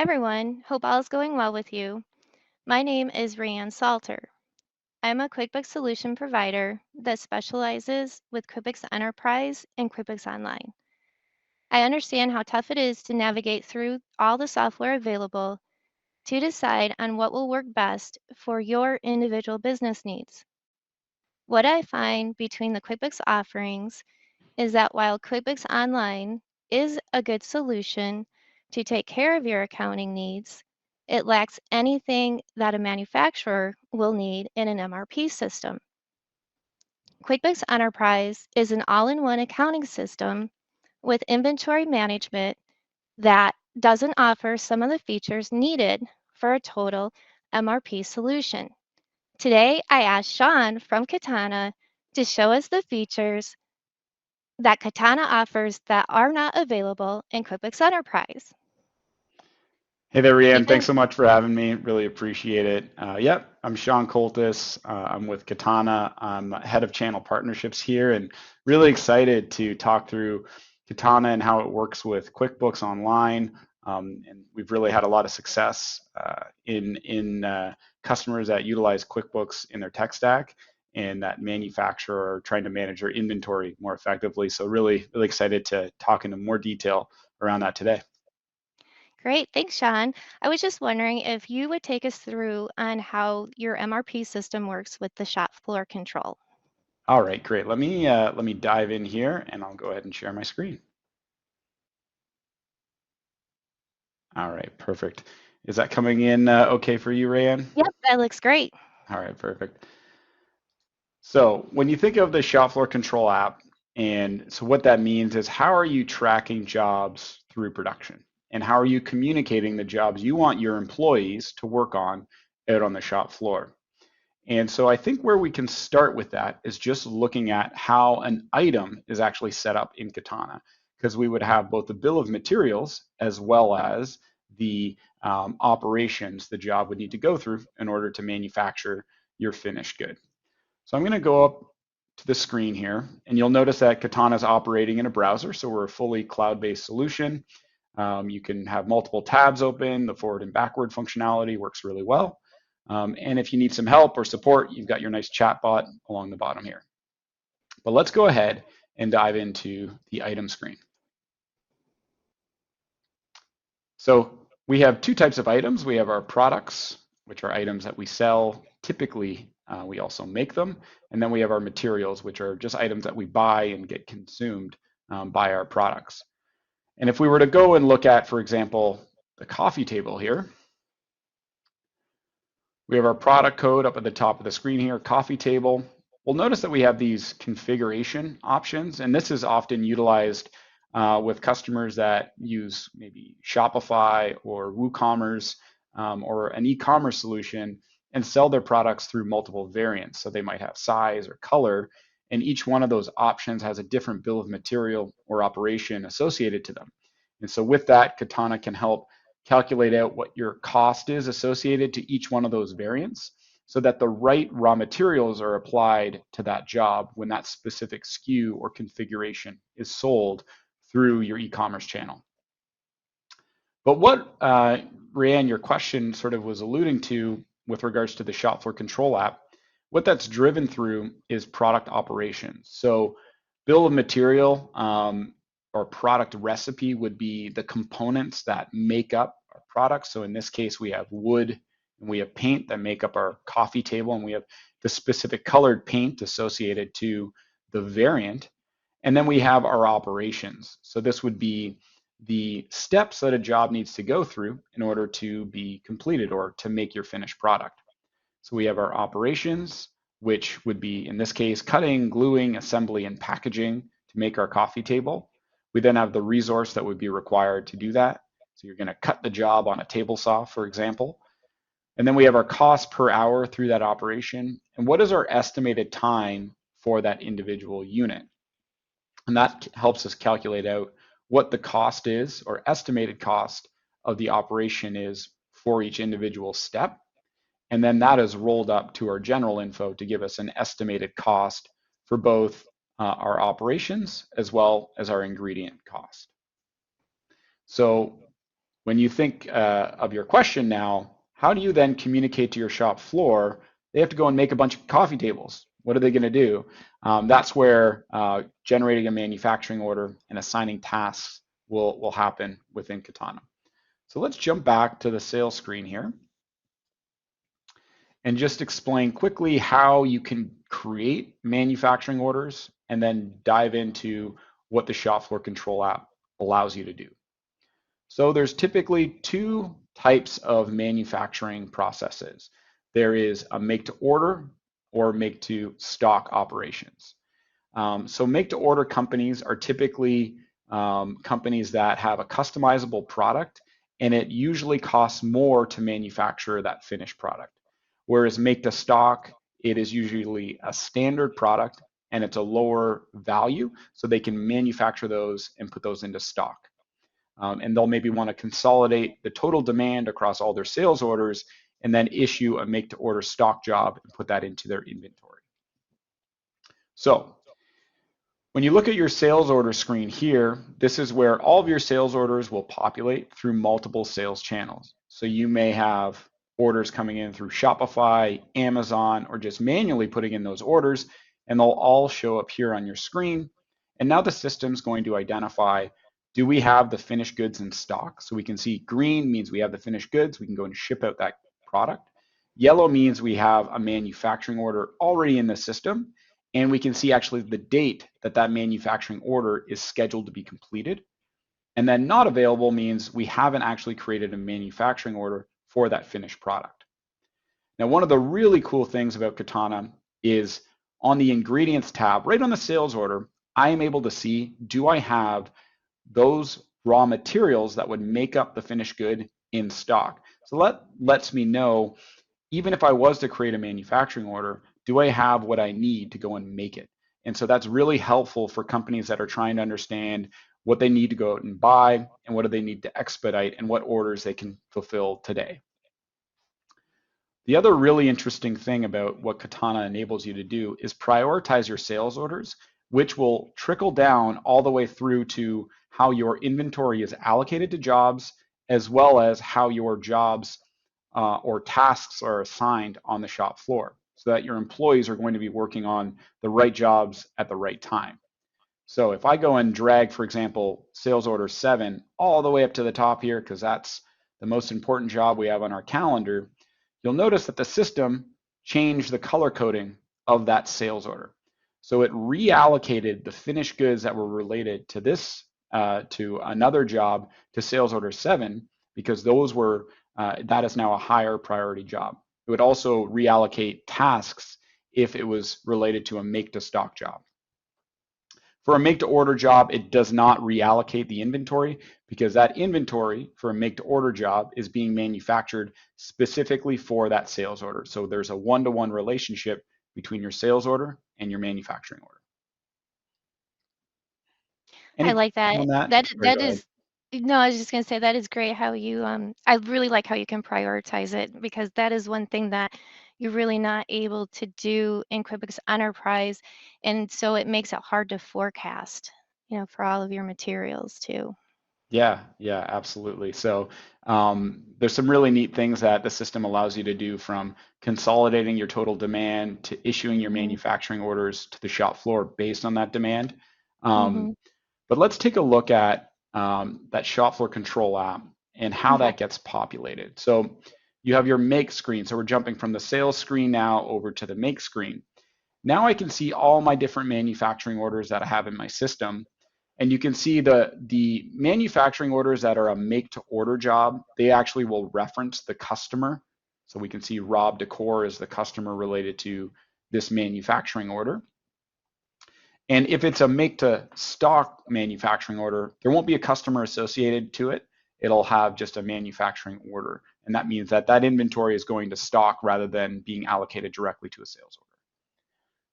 everyone, hope all is going well with you. My name is Raeann Salter. I'm a QuickBooks solution provider that specializes with QuickBooks Enterprise and QuickBooks Online. I understand how tough it is to navigate through all the software available to decide on what will work best for your individual business needs. What I find between the QuickBooks offerings is that while QuickBooks Online is a good solution to take care of your accounting needs, it lacks anything that a manufacturer will need in an MRP system. QuickBooks Enterprise is an all-in-one accounting system with inventory management that doesn't offer some of the features needed for a total MRP solution. Today, I asked Shawn from Katana to show us the features that Katana offers that are not available in QuickBooks Enterprise. Hey there, Raeann. Yeah, Thanks so much for having me. Really appreciate it. Yep, I'm Shawn Coultice. I'm with Katana. I'm head of channel partnerships here, and really excited to talk through Katana and how it works with QuickBooks Online. And we've really had a lot of success in customers that utilize QuickBooks in their tech stack and that manufacturer are trying to manage their inventory more effectively. So really excited to talk into more detail around that today. great. Thanks, Shawn. I was just wondering if you would take us through on how your MRP system works with the shop floor control. All right, great. Let me dive in here and I'll go ahead and share my screen. All right, perfect. Is that coming in okay for you, Raeann? Yep, that looks great. All right, perfect. So when you think of the shop floor control app, and so what that means is how are you tracking jobs through production? And how are you communicating the jobs you want your employees to work on out on the shop floor? And so I think where we can start with that is just looking at how an item is actually set up in Katana, because we would have both the bill of materials as well as the operations the job would need to go through in order to manufacture your finished good. So I'm going to go up to the screen here, and you'll notice that Katana is operating in a browser, so we're a fully cloud-based solution. You can have multiple tabs open. The forward and backward functionality works really well. And if you need some help or support, you've got your nice chat bot along the bottom here. But let's go ahead and dive into the item screen. So we have two types of items. We have our products, which are items that we sell. Typically, we also make them. And then we have our materials, which are just items that we buy and get consumed by our products. And if we were to go and look at, for example, the coffee table here, we have our product code up at the top of the screen here, coffee table. We'll notice that we have these configuration options, and this is often utilized with customers that use maybe Shopify or WooCommerce or an e-commerce solution and sell their products through multiple variants. So they might have size or color, and each one of those options has a different bill of material or operation associated to them. And so with that, Katana can help calculate out what your cost is associated to each one of those variants so that the right raw materials are applied to that job when that specific SKU or configuration is sold through your e-commerce channel. But what, Raeann, your question sort of was alluding to with regards to the shop floor control app, what that's driven through is product operations. So bill of material or product recipe would be the components that make up our product. So in this case, we have wood and we have paint that make up our coffee table, and we have the specific colored paint associated to the variant. And then we have our operations. So this would be the steps that a job needs to go through in order to be completed or to make your finished product. So we have our operations, which would be, in this case, cutting, gluing, assembly, and packaging to make our coffee table. We then have the resource that would be required to do that. So you're going to cut the job on a table saw, for example. And then we have our cost per hour through that operation. And what is our estimated time for that individual unit? And that helps us calculate out what the cost is or estimated cost of the operation is for each individual step. And then that is rolled up to our general info to give us an estimated cost for both our operations as well as our ingredient cost. So when you think of your question now, how do you then communicate to your shop floor? They have to go and make a bunch of coffee tables. What are they going to do? That's where generating a manufacturing order and assigning tasks will happen within Katana. So let's jump back to the sales screen here and just explain quickly how you can create manufacturing orders and then dive into what the shop floor control app allows you to do. So there's typically two types of manufacturing processes. There is a make to order or make to stock operations. So make to order companies are typically companies that have a customizable product, and it usually costs more to manufacture that finished product. Whereas make to stock, it is usually a standard product and it's a lower value, so they can manufacture those and put those into stock. And they'll maybe want to consolidate the total demand across all their sales orders and then issue a make to order stock job and put that into their inventory. So when you look at your sales order screen here, this is where all of your sales orders will populate through multiple sales channels. So you may have orders coming in through Shopify, Amazon, or just manually putting in those orders, and they'll all show up here on your screen. And now the system's going to identify, do we have the finished goods in stock? So we can see green means we have the finished goods. We can go and ship out that product. Yellow means we have a manufacturing order already in the system, and we can see actually the date that that manufacturing order is scheduled to be completed. And then not available means we haven't actually created a manufacturing order for that finished product. Now, one of the really cool things about Katana is on the ingredients tab, right on the sales order, I am able to see, do I have those raw materials that would make up the finished good in stock? So that lets me know, even if I was to create a manufacturing order, do I have what I need to go and make it? And so that's really helpful for companies that are trying to understand what they need to go out and buy and what do they need to expedite and what orders they can fulfill today. The other really interesting thing about what Katana enables you to do is prioritize your sales orders, which will trickle down all the way through to how your inventory is allocated to jobs, as well as how your jobs or tasks are assigned on the shop floor, so that your employees are going to be working on the right jobs at the right time. So if I go and drag, for example, sales order 7 all the way up to the top here, because that's the most important job we have on our calendar, you'll notice that the system changed the color coding of that sales order. So it reallocated the finished goods that were related to this, to another job, to sales order 7, because those were, that is now a higher priority job. It would also reallocate tasks if it was related to a make to stock job. For a make to order job, it does not reallocate the inventory because that inventory for a make to order job is being manufactured specifically for that sales order. So there's a one-to-one relationship between your sales order and your manufacturing order. I Any like questions that. on that? Sorry, That go ahead. is no, I was just gonna say that is great how you I really like how you can prioritize it because that is one thing that you're really not able to do in QuickBooks Enterprise. And so it makes it hard to forecast, for all of your materials too. Yeah, yeah, absolutely. So there's some really neat things that the system allows you to do, from consolidating your total demand to issuing your Mm-hmm. manufacturing orders to the shop floor based on that demand. Um, Mm-hmm. but let's take a look at that shop floor control app and how Okay. that gets populated. So you have your make screen. So we're jumping from the sales screen now over to the make screen. Now I can see all my different manufacturing orders that I have in my system. And you can see the manufacturing orders that are a make to order job, they actually will reference the customer. So we can see Rob Decor is the customer related to this manufacturing order. And if it's a make to stock manufacturing order, there won't be a customer associated to it. It'll have just a manufacturing order. And that means that that inventory is going to stock rather than being allocated directly to a sales order.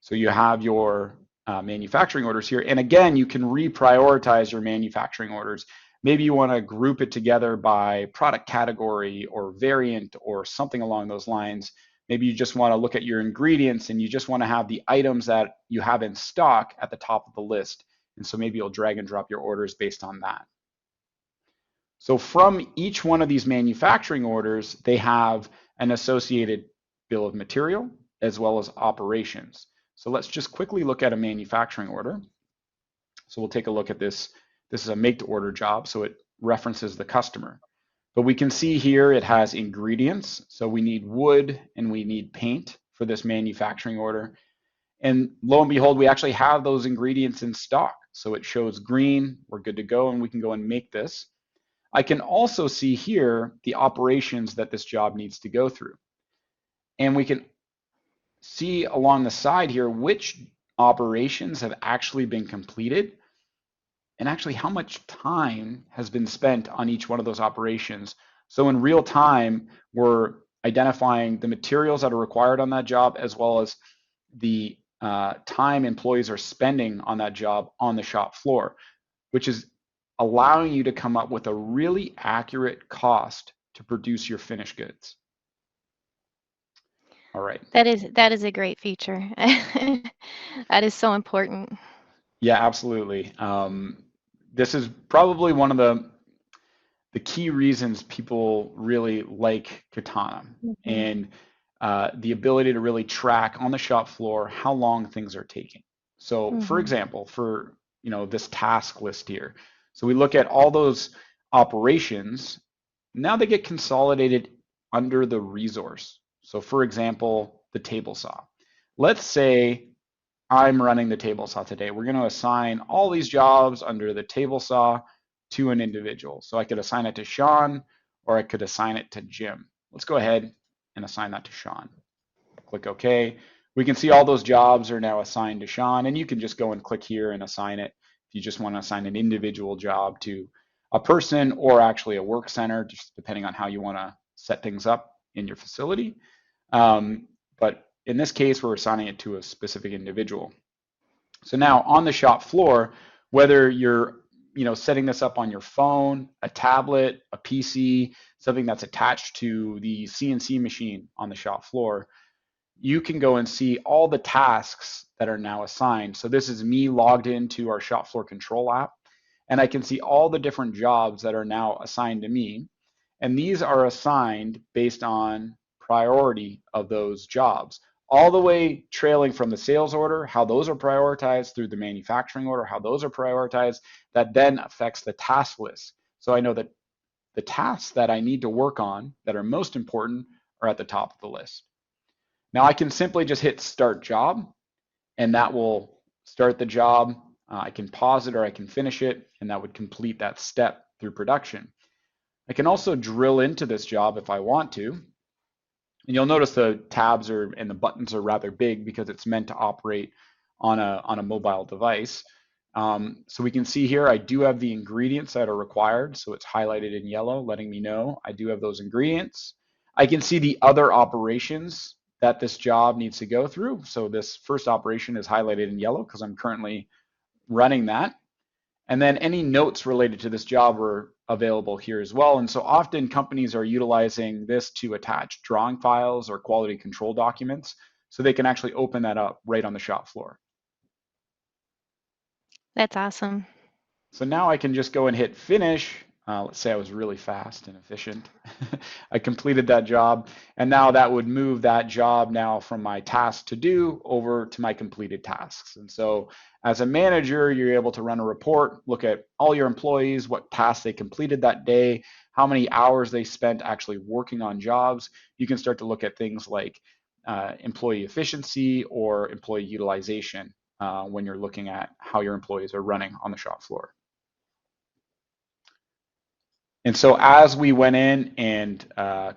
So you have your manufacturing orders here. And again, you can reprioritize your manufacturing orders. Maybe you want to group it together by product category or variant or something along those lines. Maybe you just want to look at your ingredients and you just want to have the items that you have in stock at the top of the list. And so maybe you'll drag and drop your orders based on that. So from each one of these manufacturing orders, they have an associated bill of material as well as operations. So let's just quickly look at a manufacturing order. So we'll take a look at this. This is a make to order job, so it references the customer. But we can see here it has ingredients. So we need wood and we need paint for this manufacturing order. And lo and behold, we actually have those ingredients in stock. So it shows green, we're good to go, and we can go and make this. I can also see here the operations that this job needs to go through. And we can see along the side here which operations have actually been completed and actually how much time has been spent on each one of those operations. So in real time, we're identifying the materials that are required on that job as well as the time employees are spending on that job on the shop floor, which is allowing you to come up with a really accurate cost to produce your finished goods. All right. That is a great feature. That is so important. Yeah, absolutely. This is probably one of the key reasons people really like Katana Mm-hmm. and the ability to really track on the shop floor how long things are taking. So, for Mm-hmm. example, for this task list here, so we look at all those operations. Now they get consolidated under the resource. So, for example, the table saw. Let's say I'm running the table saw today. We're going to assign all these jobs under the table saw to an individual. So I could assign it to Shawn or I could assign it to Jim. Let's go ahead and assign that to Shawn. Click OK. We can see all those jobs are now assigned to Shawn, and you can just go and click here and assign it if you just want to assign an individual job to a person or actually a work center, just depending on how you want to set things up in your facility. But in this case, we're assigning it to a specific individual. So now on the shop floor, whether you're setting this up on your phone, a tablet, a PC, something that's attached to the CNC machine on the shop floor, you can go and see all the tasks that are now assigned. So this is me logged into our shop floor control app, and I can see all the different jobs that are now assigned to me. And these are assigned based on priority of those jobs, all the way trailing from the sales order, how those are prioritized through the manufacturing order, how those are prioritized, that then affects the task list. So I know that the tasks that I need to work on that are most important are at the top of the list. Now I can simply just hit start job, and that will start the job. I can pause it or I can finish it, and that would complete that step through production. I can also drill into this job if I want to. And you'll notice the tabs and the buttons are rather big because it's meant to operate on a mobile device. So we can see here I do have the ingredients that are required. So it's highlighted in yellow, letting me know I do have those ingredients. I can see the other operations that this job needs to go through. So this first operation is highlighted in yellow because I'm currently running that. And then any notes related to this job are available here as well. And so often companies are utilizing this to attach drawing files or quality control documents so they can actually open that up right on the shop floor. That's awesome. So now I can just go and hit finish. Let's say I was really fast and efficient. I completed that job, and now that would move that job now from my task to do over to my completed tasks. And so as a manager, you're able to run a report, look at all your employees, what tasks they completed that day, how many hours they spent actually working on jobs. You can start to look at things like employee efficiency or employee utilization when you're looking at how your employees are running on the shop floor. And so as we went in and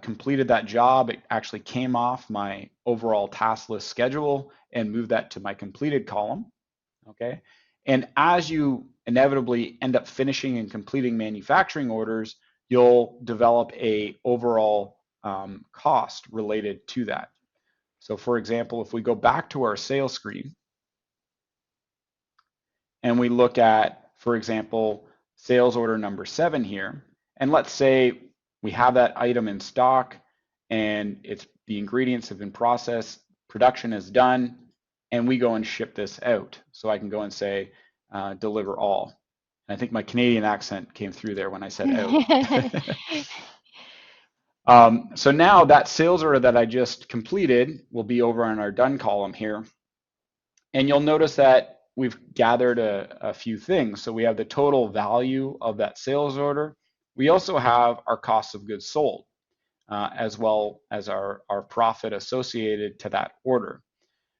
completed that job, it actually came off my overall task list schedule and moved that to my completed column, okay? And as you inevitably end up finishing and completing manufacturing orders, you'll develop a overall cost related to that. So for example, if we go back to our sales screen and we look at, for example, sales order number 7 here, and let's say we have that item in stock and the ingredients have been processed, production is done, and we go and ship this out. So I can go and say deliver all. I think my Canadian accent came through there when I said out. So now that sales order that I just completed will be over on our done column here. And you'll notice that we've gathered a few things. So we have the total value of that sales order. We also have our cost of goods sold, as well as our profit associated to that order.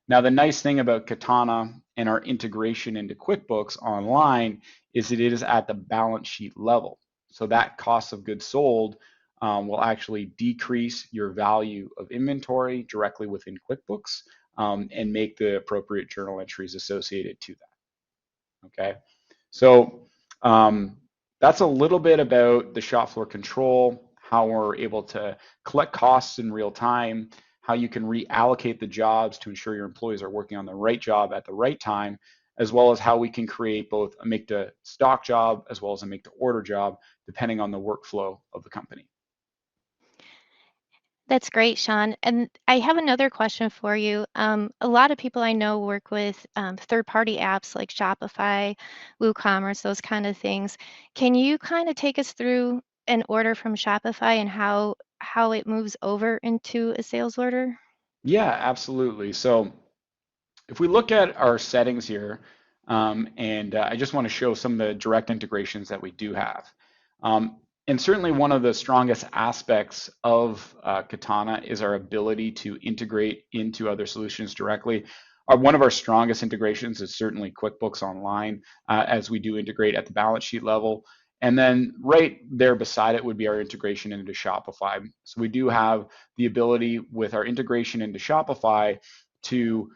Now, the nice thing about Katana and our integration into QuickBooks Online is that it is at the balance sheet level. So that cost of goods sold will actually decrease your value of inventory directly within QuickBooks, and make the appropriate journal entries associated to that. Okay, so that's a little bit about the shop floor control, how we're able to collect costs in real time, how you can reallocate the jobs to ensure your employees are working on the right job at the right time, as well as how we can create both a make to stock job as well as a make to order job, depending on the workflow of the company. That's great, Shawn. And I have another question for you. A lot of people I know work with third-party apps like Shopify, WooCommerce, those kind of things. Can you kind of take us through an order from Shopify and how it moves over into a sales order? Yeah, absolutely. So if we look at our settings here, and I just want to show some of the direct integrations that we do have. And certainly one of the strongest aspects of Katana is our ability to integrate into other solutions directly. One of our strongest integrations is certainly QuickBooks Online, as we do integrate at the balance sheet level. And then right there beside it would be our integration into Shopify. So we do have the ability with our integration into Shopify to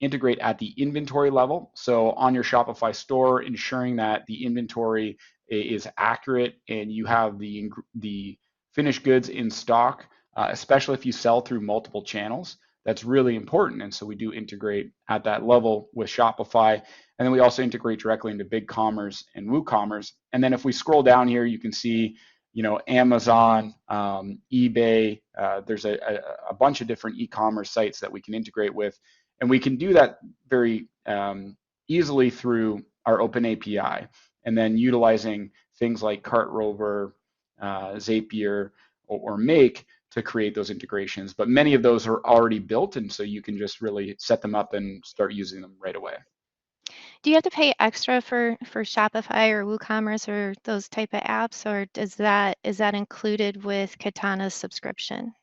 integrate at the inventory level. So on your Shopify store, ensuring that the inventory is accurate and you have the finished goods in stock, especially if you sell through multiple channels. That's really important. And so we do integrate at that level with Shopify. And then we also integrate directly into BigCommerce and WooCommerce. And then if we scroll down here, you can see, Amazon, eBay. There's a bunch of different e-commerce sites that we can integrate with. And we can do that very easily through our open API, and then utilizing things like CartRover, Zapier, or Make to create those integrations. But many of those are already built, and so you can just really set them up and start using them right away. Do you have to pay extra for Shopify or WooCommerce or those type of apps, or is that included with Katana's subscription?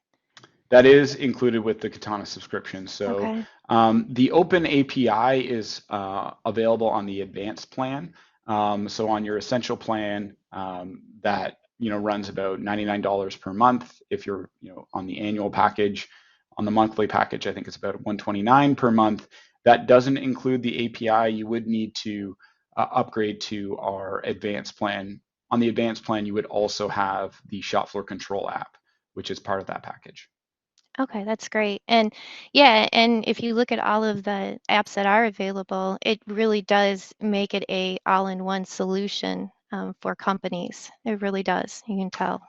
That is included with the Katana subscription. So Okay. the open API is available on the advanced plan. So on your essential plan, that runs about $99 per month. If you're on the annual package, on the monthly package, I think it's about $129 per month. That doesn't include the API. You would need to upgrade to our advanced plan. On the advanced plan, you would also have the shop floor control app, which is part of that package. Okay, that's great. And yeah, and if you look at all of the apps that are available, it really does make it a all-in-one solution for companies. It really does. You can tell.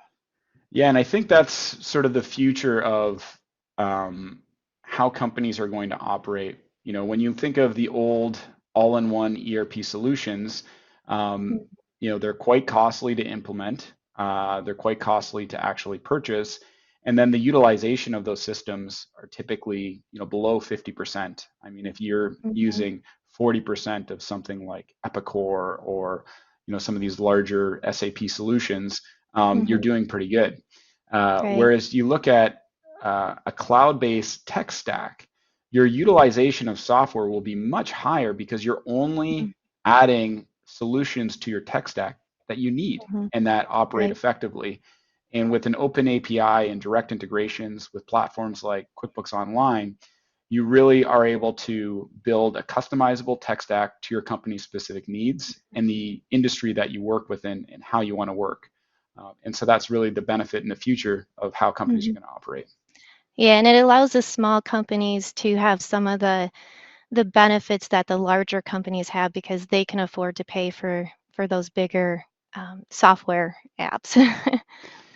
Yeah, and I think that's sort of the future of how companies are going to operate. When you think of the old all-in-one ERP solutions, um, they're quite costly to implement. They're quite costly to actually purchase, and then the utilization of those systems are typically, below 50%. I mean, if you're Mm-hmm. using 40% of something like Epicor or, some of these larger SAP solutions, you're Hmm. doing pretty good. Right. Whereas you look at a cloud-based tech stack, your utilization of software will be much higher because you're only adding solutions to your tech stack that you need Mm-hmm. and that operate Right. effectively. And with an open API and direct integrations with platforms like QuickBooks Online, you really are able to build a customizable tech stack to your company's specific needs and the industry that you work within and how you want to work. And so that's really the benefit in the future of how companies are Hmm. going to operate. Yeah, and it allows the small companies to have some of the benefits that the larger companies have because they can afford to pay for those bigger software apps.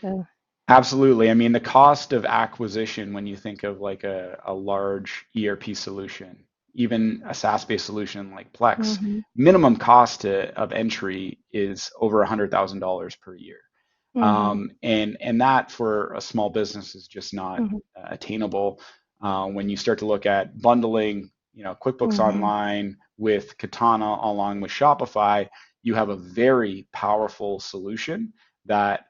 So, Absolutely. I mean, the cost of acquisition when you think of like a large ERP solution, even a SaaS-based solution like Plex, Mhm. minimum cost of entry is over $100,000 per year. Mhm. And that for a small business is just not Mhm. attainable. When you start to look at bundling, QuickBooks Mhm. Online with Katana along with Shopify, you have a very powerful solution that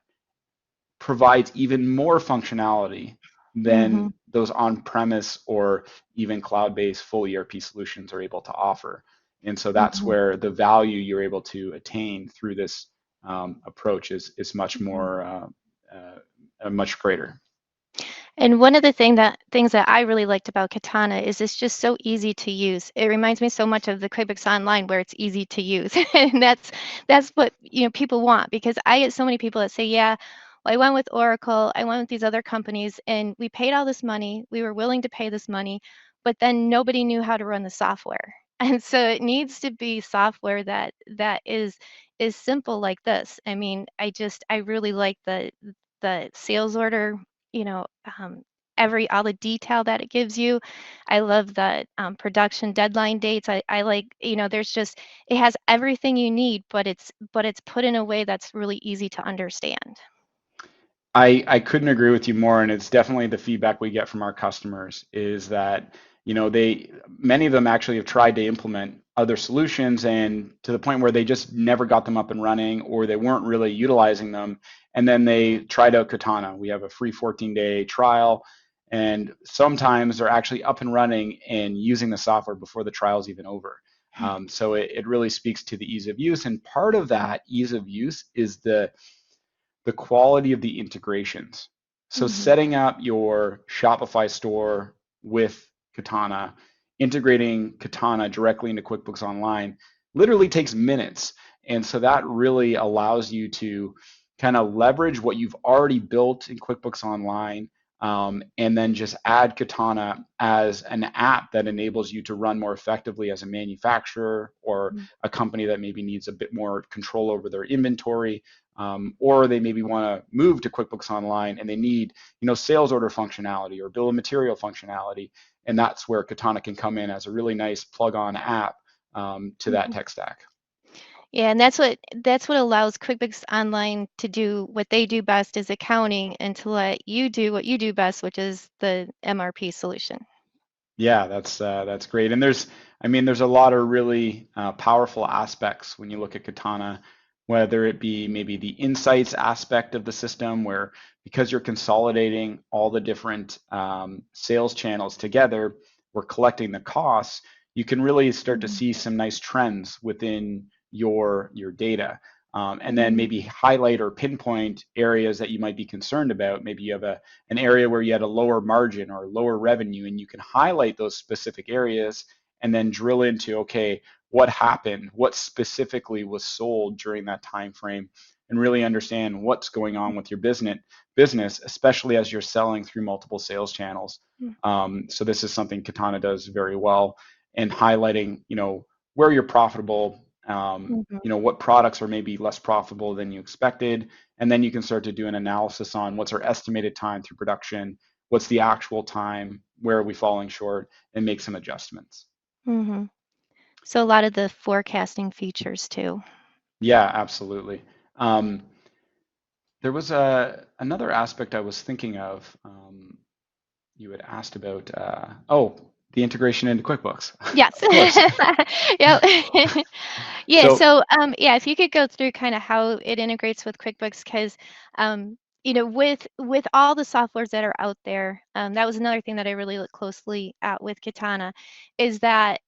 provides even more functionality than Mhm. those on-premise or even cloud-based full ERP solutions are able to offer. And so that's Mhm. where the value you're able to attain through this approach is much Mhm. more much greater. And one of the things that I really liked about Katana is it's just so easy to use. It reminds me so much of the QuickBooks Online where it's easy to use. And that's what, people want, because I get so many people that say, "Yeah, well, I went with Oracle, I went with these other companies and we paid all this money. We were willing to pay this money, but then nobody knew how to run the software." And so it needs to be software that is simple like this. I mean, I really like the sales order, you know, um, all the detail that it gives you. I love the production deadline dates. I like, there's just, it has everything you need, but it's put in a way that's really easy to understand. I couldn't agree with you more, and it's definitely the feedback we get from our customers is that, many of them actually have tried to implement other solutions and to the point where they just never got them up and running or they weren't really utilizing them. And then they tried out Katana. We have a free 14-day trial, and sometimes they're actually up and running and using the software before the trial's even over. So it really speaks to the ease of use. And part of that ease of use is the quality of the integrations. So Hmm. setting up your Shopify store with Katana, integrating Katana directly into QuickBooks Online literally takes minutes. And so that really allows you to kind of leverage what you've already built in QuickBooks Online, and then just add Katana as an app that enables you to run more effectively as a manufacturer or a company that maybe needs a bit more control over their inventory, or they maybe want to move to QuickBooks Online and they need, sales order functionality or bill of material functionality, and that's where Katana can come in as a really nice plug-on app to that Hmm. tech stack. Yeah, and that's what allows QuickBooks Online to do what they do best, is accounting, and to let you do what you do best, which is the MRP solution. Yeah, that's great. And there's a lot of really powerful aspects when you look at Katana, whether it be maybe the insights aspect of the system, where because you're consolidating all the different sales channels together, we're collecting the costs. You can really start to Mhm. see some nice trends within your data. And then Mhm. maybe highlight or pinpoint areas that you might be concerned about. Maybe you have an area where you had a lower margin or lower revenue, and you can highlight those specific areas and then drill into, okay, what happened, what specifically was sold during that time frame, and really understand what's going on with your business, especially as you're selling through multiple sales channels. So this is something Katana does very well, and highlighting, where you're profitable, Mhm. what products are maybe less profitable than you expected, and then you can start to do an analysis on what's our estimated time through production, what's the actual time, where are we falling short, and make some adjustments. Mhm. So a lot of the forecasting features too. Yeah, absolutely. Um, there was another aspect I was thinking of. You had asked about, the integration into QuickBooks. Yes. Of course. Yep. Yeah, So so, yeah, if you could go through kind of how it integrates with QuickBooks, 'cause, with all the softwares that are out there, that was another thing that I really look closely at with Katana, is that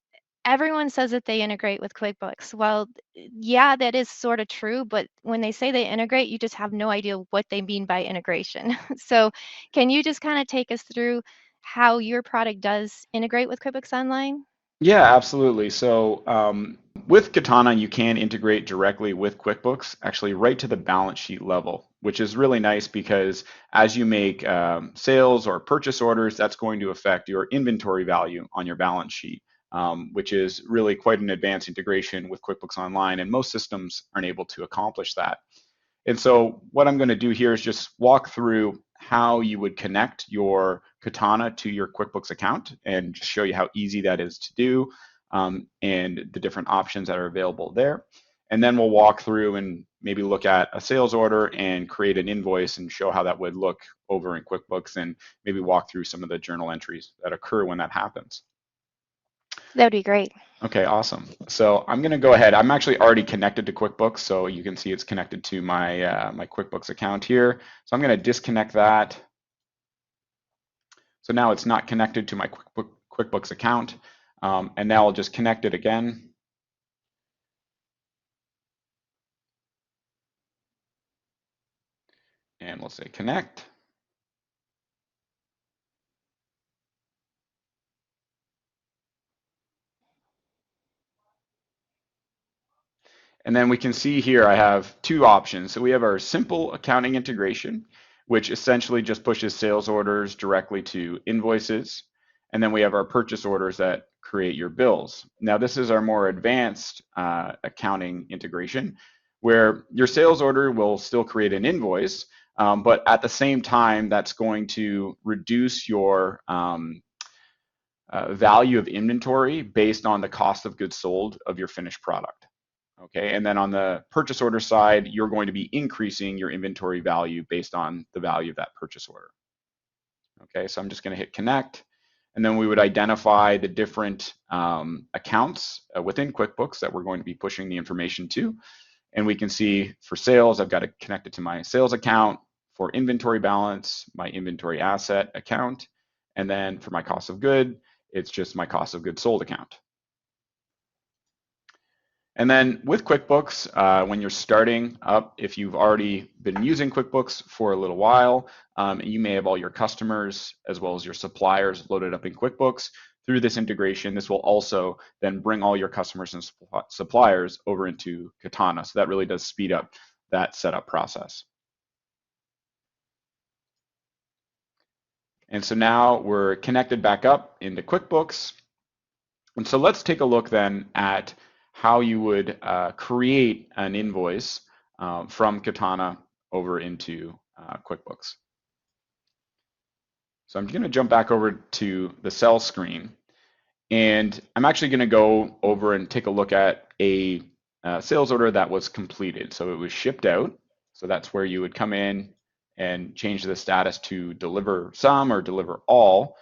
everyone says that they integrate with QuickBooks. Well, yeah, that is sort of true, but when they say they integrate, you just have no idea what they mean by integration. So can you just kind of take us through how your product does integrate with QuickBooks Online? yeah, absolutely. So with Katana, you can integrate directly with QuickBooks, actually right to the balance sheet level, which is really nice because as you make sales or purchase orders, that's going to affect your inventory value on your balance sheet, which is really quite an advanced integration with QuickBooks Online, and most systems aren't able to accomplish that. And so what I'm going to do here is just walk through how you would connect your Katana to your QuickBooks account and just show you how easy that is to do, and the different options that are available there. And then we'll walk through and maybe look at a sales order and create an invoice and show how that would look over in QuickBooks, and maybe walk through some of the journal entries that occur when that happens. That would be great. Okay, awesome. So I'm going to go ahead. I'm actually already connected to QuickBooks, so you can see it's connected to my my QuickBooks account here. So I'm going to disconnect that. So now it's not connected to my QuickBooks account, and now I'll just connect it again. And we'll say connect. And then we can see here I have two options. So we have our simple accounting integration, which essentially just pushes sales orders directly to invoices. And then we have our purchase orders that create your bills. Now this is our more advanced accounting integration, where your sales order will still create an invoice, but at the same time, that's going to reduce your value of inventory based on the cost of goods sold of your finished product. Okay, and then on the purchase order side, you're going to be increasing your inventory value based on the value of that purchase order. Okay, so I'm just going to hit connect, and then we would identify the different accounts within QuickBooks that we're going to be pushing the information to. And we can see for sales, I've got to connect it to my sales account. For inventory balance, my inventory asset account. And then for my cost of good, it's just my cost of goods sold account. And then with QuickBooks, when you're starting up, if you've already been using QuickBooks for a little while, you may have all your customers as well as your suppliers loaded up in QuickBooks. Through this integration, this will also then bring all your customers and suppliers over into Katana. So that really does speed up that setup process. And so now we're connected back up into QuickBooks. And so let's take a look then at how you would create an invoice from Katana over into QuickBooks. So I'm going to jump back over to the sell screen, and I'm actually going to go over and take a look at a sales order that was completed. So it was shipped out. So that's where you would come in and change the status to deliver some or deliver all.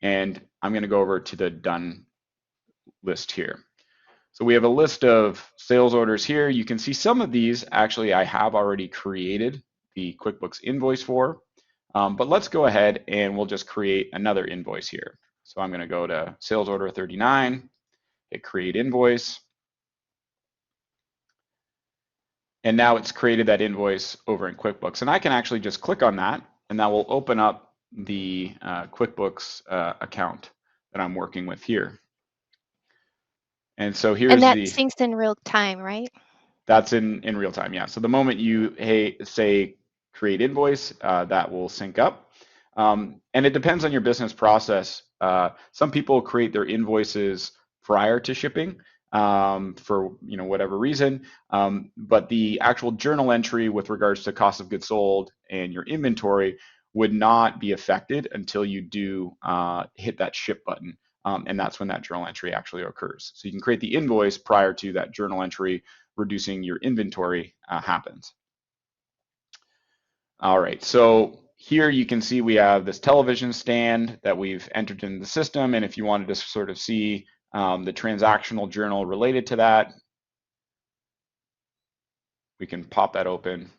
And I'm going to go over to the done list here. So we have a list of sales orders here. You can see some of these actually I have already created the QuickBooks invoice for, but let's go ahead and we'll just create another invoice here. So I'm going to go to sales order 39, hit create invoice. And now it's created that invoice over in QuickBooks. And I can actually just click on that, and that will open up the QuickBooks account that I'm working with here. And so here's that syncs in real time, right? That's in real time, yeah. So the moment you say create invoice, that will sync up. And it depends on your business process. Some people create their invoices prior to shipping for whatever reason, but the actual journal entry with regards to cost of goods sold and your inventory would not be affected until you do hit that ship button. And that's when that journal entry actually occurs. So you can create the invoice prior to that journal entry reducing your inventory happens. All right, so here you can see we have this television stand that we've entered in the system, and if you wanted to sort of see the transactional journal related to that, we can pop that open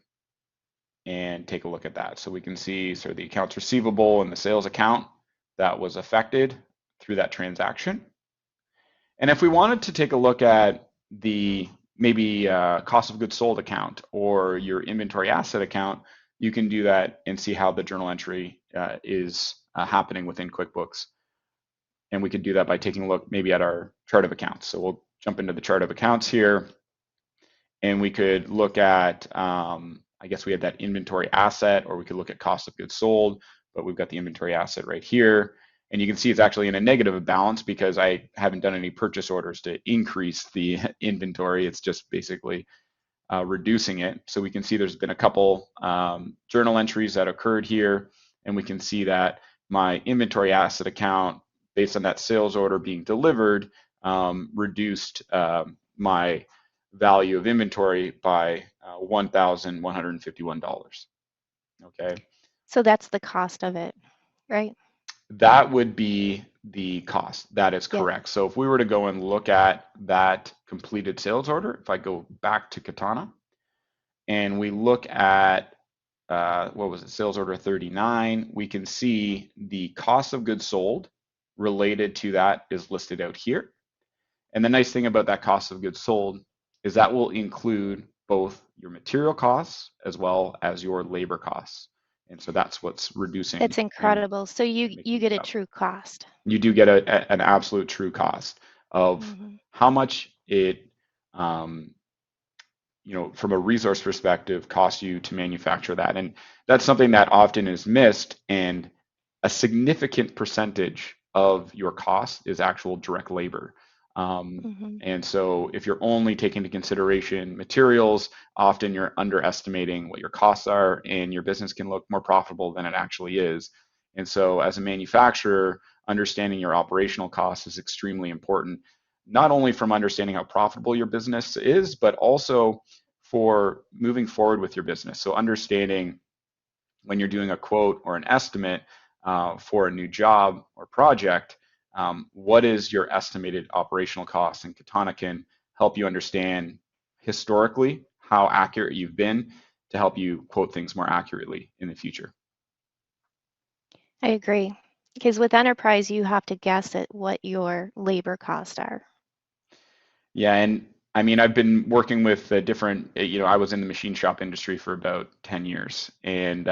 and take a look at that. So we can see sort of the accounts receivable and the sales account that was affected through that transaction. And if we wanted to take a look at the maybe cost of goods sold account or your inventory asset account, you can do that and see how the journal entry is happening within QuickBooks. And we could do that by taking a look maybe at our chart of accounts. So we'll jump into the chart of accounts here, and we could look at, I guess we have that inventory asset, or we could look at cost of goods sold, but we've got the inventory asset right here. And you can see it's actually in a negative balance because I haven't done any purchase orders to increase the inventory. It's just basically reducing it. So we can see there's been a couple journal entries that occurred here. and we can see that my inventory asset account, based on that sales order being delivered, reduced my value of inventory by $1,151. Okay. So that's the cost of it, right? That would be the cost. That is Yep. correct. So if we were to go and look at that completed sales order, if I go back to Katana and we look at what was it, sales order 39, we can see the cost of goods sold related to that is listed out here. And the nice thing about that cost of goods sold is that will include both your material costs as well as your labor costs. And so that's what's reducing It's and incredible. So you making get it a up. true cost. You do get an absolute true cost of Hmm. how much it, from a resource perspective, costs you to manufacture that. And that's something that often is missed. And a significant percentage of your cost is actual direct labor. Hmm. And so if you're only taking into consideration materials, often you're underestimating what your costs are, and your business can look more profitable than it actually is. And so as a manufacturer, understanding your operational costs is extremely important, not only from understanding how profitable your business is, but also for moving forward with your business. So understanding when you're doing a quote or an estimate for a new job or project, what is your estimated operational cost? And Katana can help you understand historically how accurate you've been to help you quote things more accurately in the future. I agree. Because with enterprise, you have to guess at what your labor costs are. Yeah, and I mean, I've been working with different, I was in the machine shop industry for about 10 years, and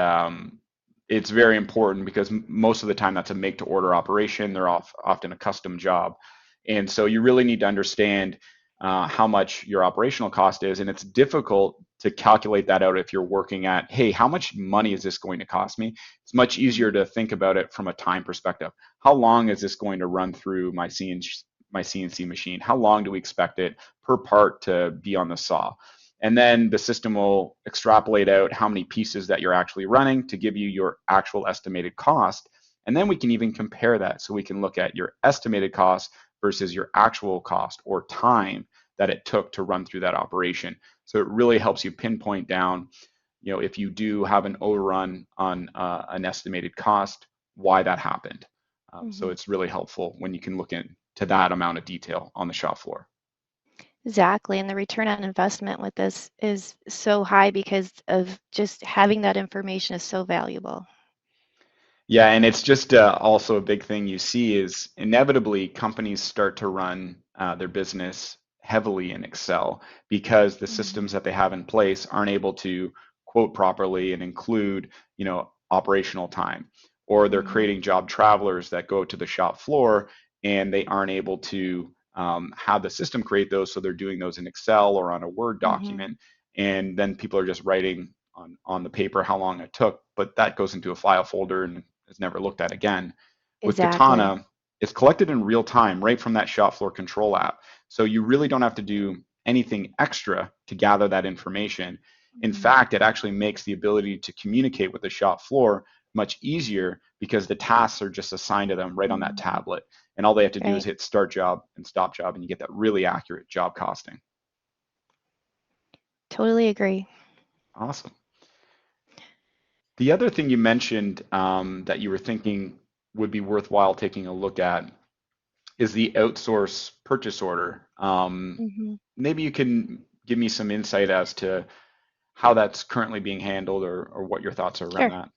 it's very important because most of the time that's a make to order operation. They're often a custom job. And so you really need to understand how much your operational cost is. And it's difficult to calculate that out if you're working at, hey, how much money is this going to cost me? It's much easier Hmm. to think about it from a time perspective. How long is this going to run through my CNC machine? How long do we expect it per part to be on the saw? And then the system will extrapolate out how many pieces that you're actually running to give you your actual estimated cost. And then we can even compare that. So we can look at your estimated cost versus your actual cost or time that it took to run through that operation. So it really helps you pinpoint down, if you do have an overrun on an estimated cost, why that happened. So Hmm. it's really helpful when you can look into that amount of detail on the shop floor. Exactly. And the return on investment with this is so high because of just having that information is so valuable. Yeah, and it's just also a big thing you see is inevitably companies start to run their business heavily in Excel because the Hmm. systems that they have in place aren't able to quote properly and include, operational time, or they're Hmm. creating job travelers that go to the shop floor and they aren't able to have the system create those, so they're doing those in Excel or on a Word Hmm. document, and then people are just writing on the paper how long it took, but that goes into a file folder and is never looked at again. With Exactly. Katana, it's collected in real time right from that shop floor control app. So you really don't have to do anything extra to gather that information. In Hmm. fact, it actually makes the ability to communicate with the shop floor much easier because the tasks are just assigned to them right on that Hmm. tablet. And all they have to do is Right. hit start job and stop job, and you get that really accurate job costing. Totally agree. Awesome. The other thing you mentioned that you were thinking would be worthwhile taking a look at is the outsource purchase order. Hmm. Maybe you can give me some insight as to how that's currently being handled, or what your thoughts are around Sure. that.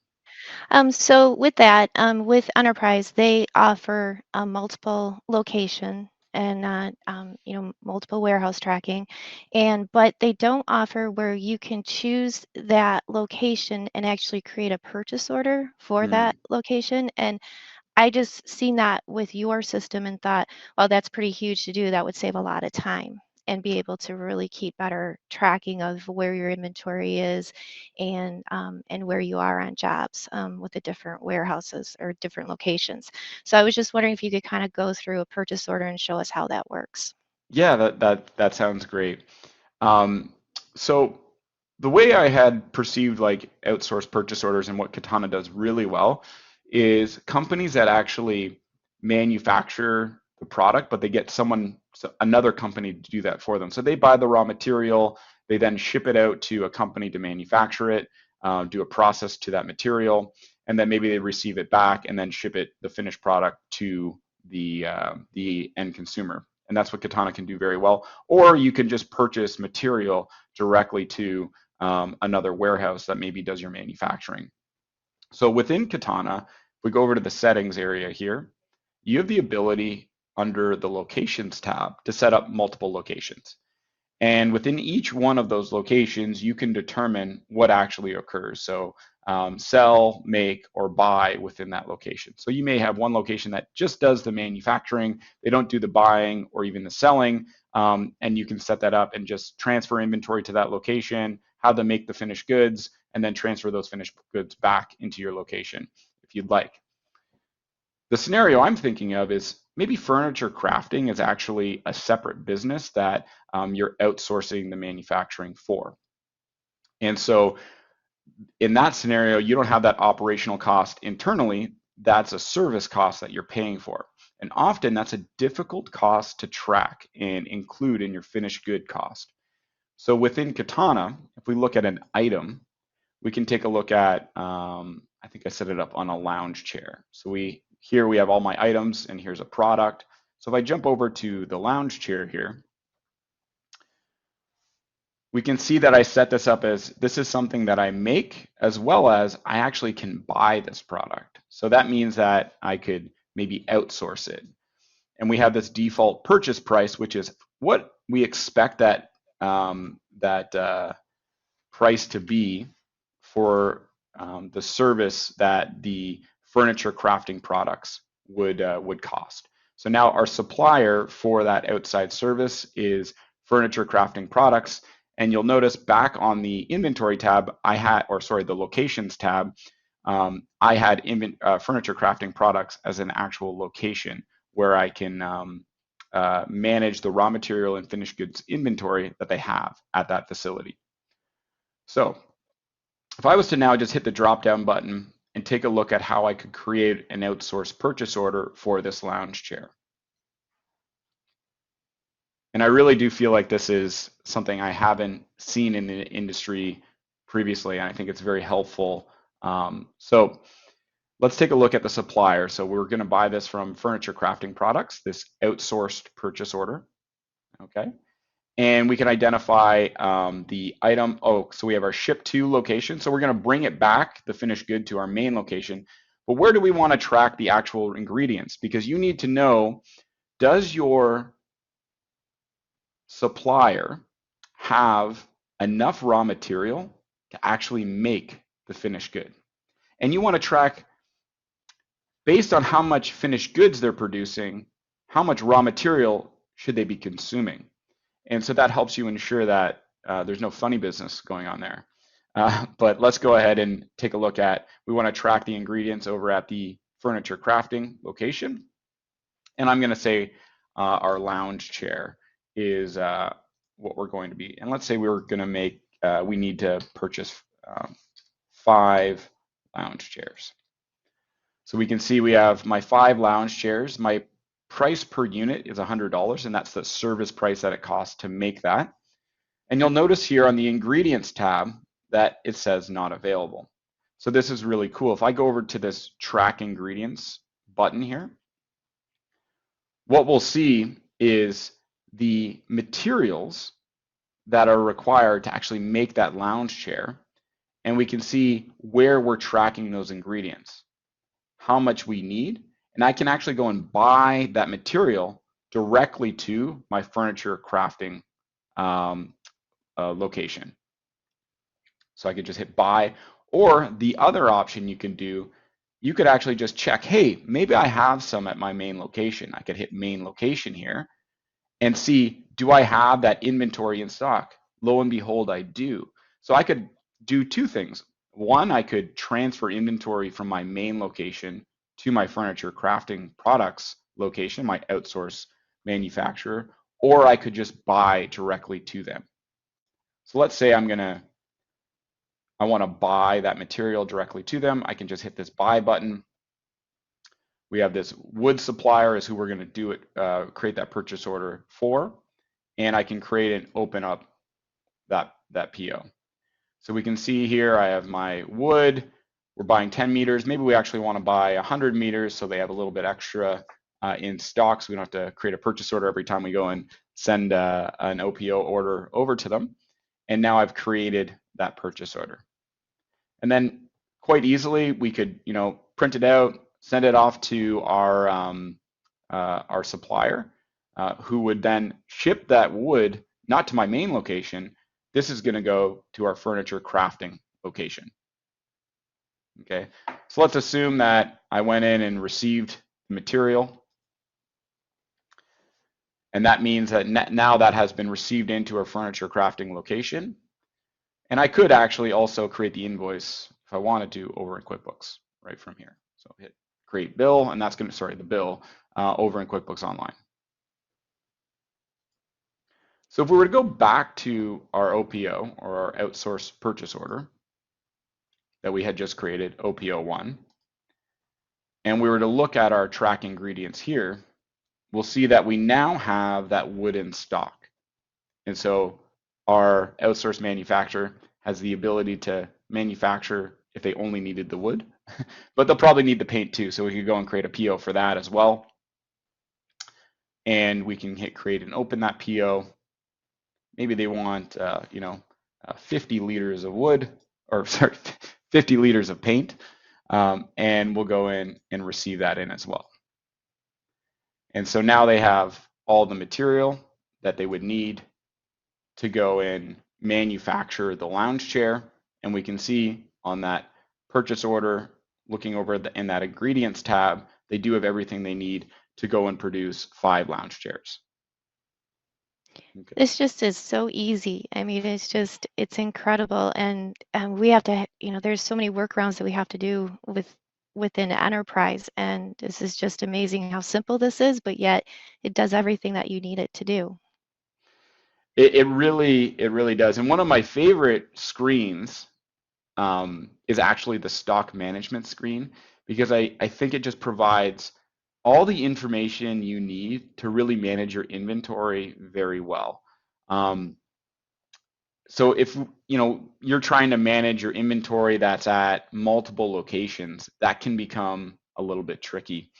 So with that, with Enterprise, they offer a multiple location and multiple warehouse tracking, but they don't offer where you can choose that location and actually create a purchase order for that Hmm. location. And I just seen that with your system and thought, well, that's pretty huge to do. That would save a lot of time and be able to really keep better tracking of where your inventory is and where you are on jobs with the different warehouses or different locations. So I was just wondering if you could kind of go through a purchase order and show us how that works. Yeah, that sounds great. Um, so the way I had perceived like outsourced purchase orders and what Katana does really well is companies that actually manufacture the product, but they get another company to do that for them. So they buy the raw material, they then ship it out to a company to manufacture it, do a process to that material, and then maybe they receive it back and then ship it, the finished product, to the end consumer. And that's what Katana can do very well. Or you can just purchase material directly to another warehouse that maybe does your manufacturing. So within Katana, if we go over to the settings area here, you have the ability under the locations tab to set up multiple locations. And within each one of those locations, you can determine what actually occurs. So sell, make, or buy within that location. So you may have one location that just does the manufacturing, they don't do the buying or even the selling, and you can set that up and just transfer inventory to that location, have them make the finished goods, and then transfer those finished goods back into your location if you'd like. The scenario I'm thinking of is maybe furniture crafting is actually a separate business that you're outsourcing the manufacturing for. And so in that scenario, you don't have that operational cost internally. That's a service cost that you're paying for. And often that's a difficult cost to track and include in your finished good cost. So within Katana, if we look at an item, we can take a look at, I think I set it up on a lounge chair. So here we have all my items and here's a product. So if I jump over to the lounge chair here, we can see that I set this up as this is something that I make, as well as I actually can buy this product. So that means that I could maybe outsource it. And we have this default purchase price, which is what we expect that price to be for the service that the furniture crafting products would cost. So now our supplier for that outside service is furniture crafting products. And you'll notice back on the inventory tab, the locations tab, I had furniture crafting products as an actual location where I can manage the raw material and finished goods inventory that they have at that facility. So if I was to now just hit the drop down button and take a look at how I could create an outsourced purchase order for this lounge chair. And I really do feel like this is something I haven't seen in the industry previously, and I think it's very helpful. So let's take a look at the supplier. So we're going to buy this from Furniture Crafting Products, this outsourced purchase order. Okay. And we can identify the item. Oh, so we have our ship to location. So we're going to bring it back, the finished good, to our main location. But where do we want to track the actual ingredients? Because you need to know, does your supplier have enough raw material to actually make the finished good? And you want to track, based on how much finished goods they're producing, how much raw material should they be consuming? And so that helps you ensure that there's no funny business going on there. But let's go ahead and take a look at, we want to track the ingredients over at the furniture crafting location. And I'm going to say our lounge chair is what we're going to be. And let's say we're going to make, we need to purchase 5 lounge chairs. So we can see we have my 5 lounge chairs. My price per unit is $100, and that's the service price that it costs to make that. And you'll notice here on the ingredients tab that it says not available. So this is really cool. If I go over to this track ingredients button here, what we'll see is the materials that are required to actually make that lounge chair. And we can see where we're tracking those ingredients, how much we need. And I can actually go and buy that material directly to my furniture crafting location. So I could just hit buy, or the other option you can do, you could actually just check, hey, maybe I have some at my main location. I could hit main location here and see, do I have that inventory in stock? Lo and behold, I do. So I could do 2 things. One, I could transfer inventory from my main location to my furniture crafting products location, my outsource manufacturer, or I could just buy directly to them. So let's say I'm going to I want to buy that material directly to them, I can just hit this buy button. We have this wood supplier is who we're going to do it, create that purchase order for, and I can create and open up that PO. So we can see here I have my wood. We're buying 10 meters. Maybe we actually want to buy 100 meters so they have a little bit extra in stock, so we don't have to create a purchase order every time we go and send an OPO order over to them. And now I've created that purchase order. And then quite easily we could, print it out, send it off to our supplier, who would then ship that wood not to my main location. This is going to go to our furniture crafting location. Okay, so let's assume that I went in and received the material, and that means that now that has been received into our furniture crafting location. And I could actually also create the invoice if I wanted to over in QuickBooks right from here. So hit create bill, and that's going to, the bill over in QuickBooks Online. So if we were to go back to our OPO, or our outsourced purchase order that we had just created, OPO1, and we were to look at our track ingredients here, we'll see that we now have that wood in stock. And so our outsourced manufacturer has the ability to manufacture if they only needed the wood, but they'll probably need the paint too. So we could go and create a PO for that as well. And we can hit create and open that PO. Maybe they want, 50 liters of wood, or sorry, 50 liters of paint. And we'll go in and receive that in as well. And so now they have all the material that they would need to go and manufacture the lounge chair. And we can see on that purchase order, looking over in that ingredients tab, they do have everything they need to go and produce 5 lounge chairs. Okay. This just is so easy. I mean, it's incredible. And we have to, there's so many workarounds that we have to do within Enterprise. And this is just amazing how simple this is, but yet it does everything that you need it to do. It really does. And one of my favorite screens is actually the stock management screen, because I think it just provides all the information you need to really manage your inventory very well. So if you're trying to manage your inventory that's at multiple locations, that can become a little bit tricky.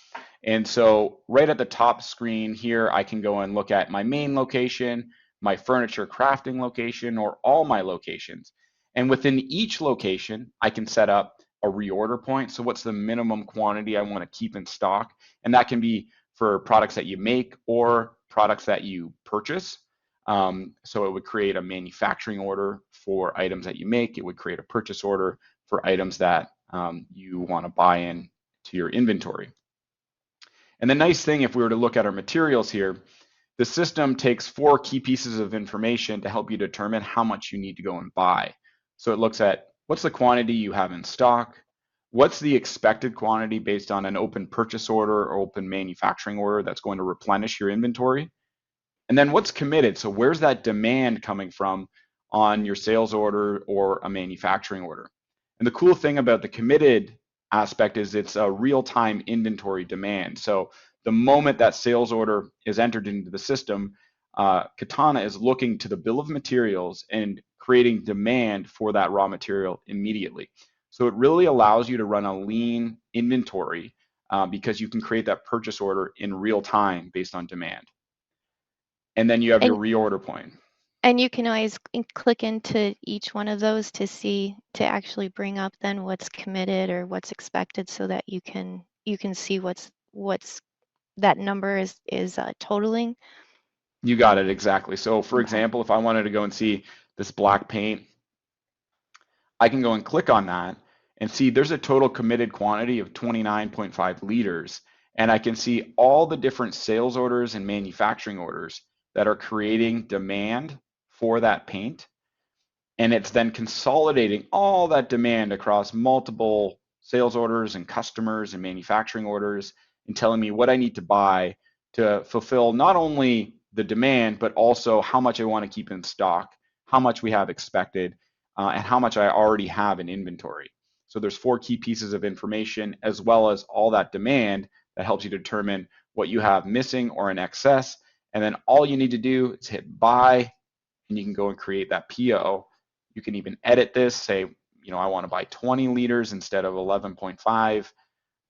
And so right at the top screen here, I can go and look at my main location, my furniture crafting location, or all my locations. And within each location, I can set up a reorder point. So what's the minimum quantity I want to keep in stock? And that can be for products that you make or products that you purchase. So it would create a manufacturing order for items that you make. It would create a purchase order for items that you want to buy in to your inventory. And the nice thing, if we were to look at our materials here, the system takes 4 key pieces of information to help you determine how much you need to go and buy. So it looks at what's the quantity you have in stock, what's the expected quantity based on an open purchase order or open manufacturing order that's going to replenish your inventory, and then what's committed. So where's that demand coming from on your sales order or a manufacturing order? And the cool thing about the committed aspect is it's a real-time inventory demand. So the moment that sales order is entered into the system, Katana is looking to the bill of materials and creating demand for that raw material immediately. So it really allows you to run a lean inventory because you can create that purchase order in real time based on demand. And then you have your reorder point. And you can always click into each one of those to actually bring up then what's committed or what's expected, so that you can see what's that number is totaling. You got it, exactly. So for example, if I wanted to go and see this black paint, I can go and click on that and see there's a total committed quantity of 29.5 liters. And I can see all the different sales orders and manufacturing orders that are creating demand for that paint. And it's then consolidating all that demand across multiple sales orders and customers and manufacturing orders and telling me what I need to buy to fulfill not only the demand, but also how much I want to keep in stock, how much we have expected, and how much I already have in inventory. So there's 4 key pieces of information as well as all that demand that helps you determine what you have missing or in excess. And then all you need to do is hit buy, and you can go and create that PO. You can even edit this, say, I want to buy 20 liters instead of 11.5.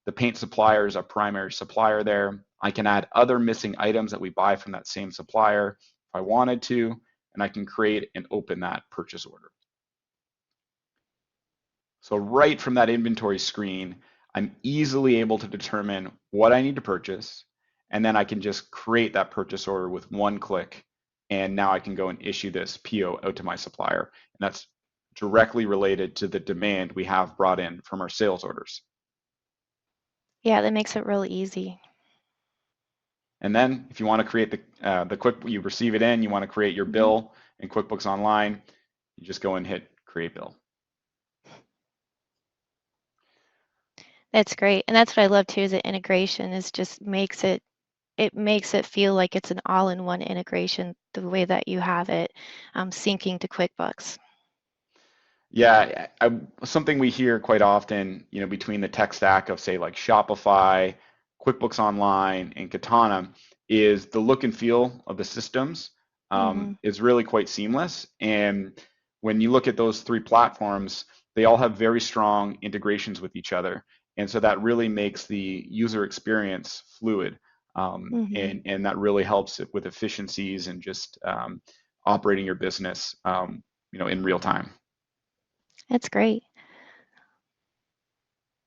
The paint supplier is our primary supplier there. I can add other missing items that we buy from that same supplier if I wanted to, and I can create and open that purchase order. So right from that inventory screen, I'm easily able to determine what I need to purchase, and then I can just create that purchase order with one click, and now I can go and issue this PO out to my supplier. And that's directly related to the demand we have brought in from our sales orders. Yeah, that makes it really easy. And then if you want to create you receive it in, you want to create your bill in QuickBooks Online, you just go and hit create bill. That's great. And that's what I love too, is the integration is just makes it feel like it's an all-in-one integration the way that you have it syncing to QuickBooks. Yeah, something we hear quite often, between the tech stack of say like Shopify, QuickBooks Online, and Katana is the look and feel of the systems is really quite seamless. And when you look at those 3 platforms, they all have very strong integrations with each other. And so that really makes the user experience fluid. And that really helps it with efficiencies and just operating your business, in real time. That's great.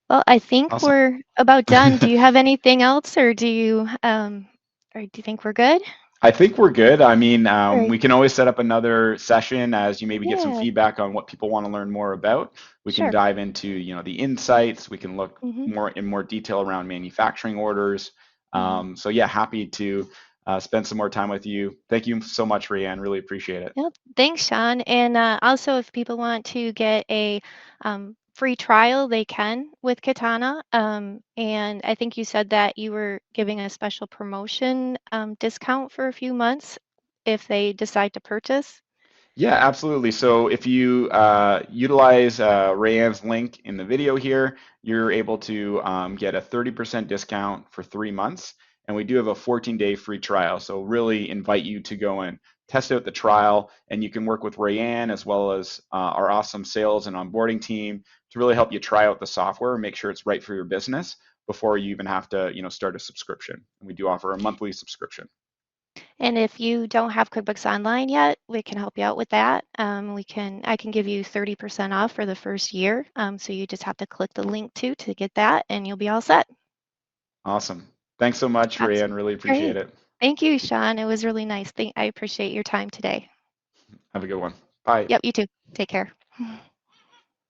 Well, I think Awesome. we're about done. Do you have anything else, or do you think we're good? I think we're good. I mean, All right. we can always set up another session as you maybe get some Yeah, feedback on what people want to learn more about. We can sure. dive into, the insights. We can look Mm-hmm. more detail around manufacturing orders. Mm-hmm. So yeah, happy to spend some more time with you. Thank you so much, Raeann. Really appreciate it. Yep. Thanks, Shawn. And also, if people want to get a free trial, they can with Katana. And I think you said that you were giving a special promotion discount for a few months if they decide to purchase. Yeah, absolutely. So if you utilize Raeann's link in the video here, you're able to get a 30% discount for 3 months. And we do have a 14-day free trial. So really invite you to go and test out the trial. And you can work with Raeann as well as our awesome sales and onboarding team to really help you try out the software and make sure it's right for your business before you even have to, start a subscription. And we do offer a monthly subscription. And if you don't have QuickBooks Online yet, we can help you out with that. I can give you 30% off for the first year. So you just have to click the link to get that, and you'll be all set. Awesome. Thanks so much, Raeann. Absolutely. Really appreciate Great. it. Thank you, Shawn. It was really nice. I appreciate your time today. Have a good one. Bye. Yep, you too. Take care.